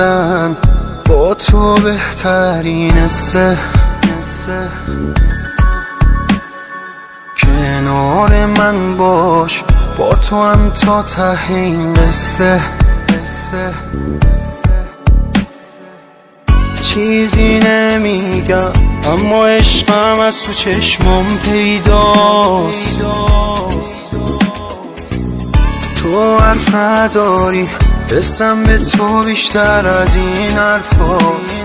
بودن با تو بهترین کنار من باش، با تو هم تا ته این قصه. چیزی نمیگم اما عشقم از تو چشمام پیداست. تو حرف نداری، حسم به تو بیشتر از این حرفاست.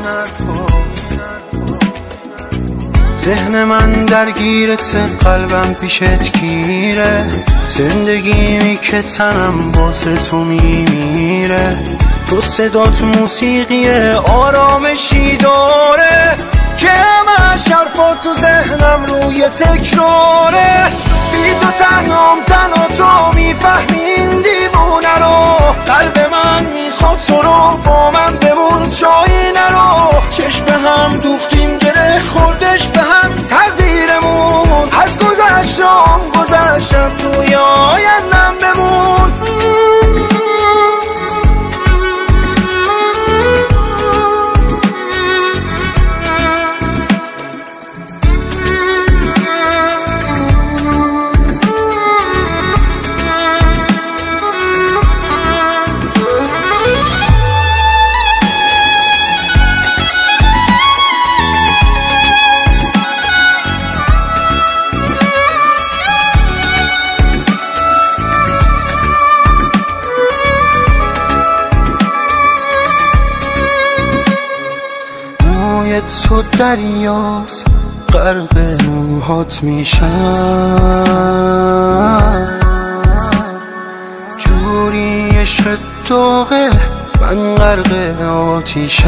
ذهن من درگیرت، قلبم پیشت گیره، زندگیمی که تنم واسه تو میمیره. تو صدات موسیقی آرامشی داره که همش حرفات تو ذهنم روی تکراره. بی تو تنهام، تنها تو میفهمی این دیوونه رو. قلب من میخواد تو رو، با من بمون جایی نرو. چشم هم دوختیم، گره خوردش به هم تقدیرمون. از گذشتم توی آیندم بمون. تو دریاست، غرق موهات میشم. جوری عشق داغه، من غرق آتیشم.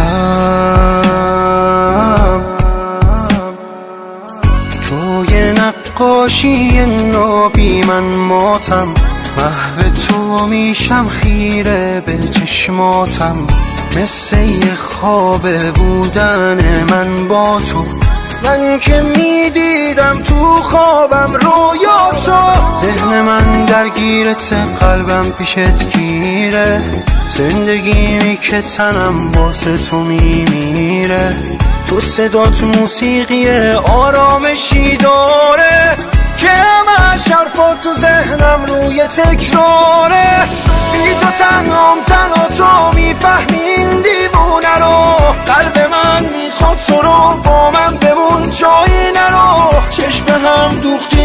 توی نقاشی نابی من ماتم، محو تو میشم، خیره به چشماتم. مثل یه خواب بودن من با تو، من که میدیدم تو خوابم رویاتو. ذهن من درگیرت، قلبم پیشت گیره، زندگیمی که تنم واسه تو میمیره. تو صدات موسیقی آرامشی داره که همش حرفات تو ذهنم روی تکراره. بی تو تنهام، تنها تو میفهمی این دیوونه رو. قلب من میخواد تو رو، با من بمون جایی نرو. چشم هم دوختی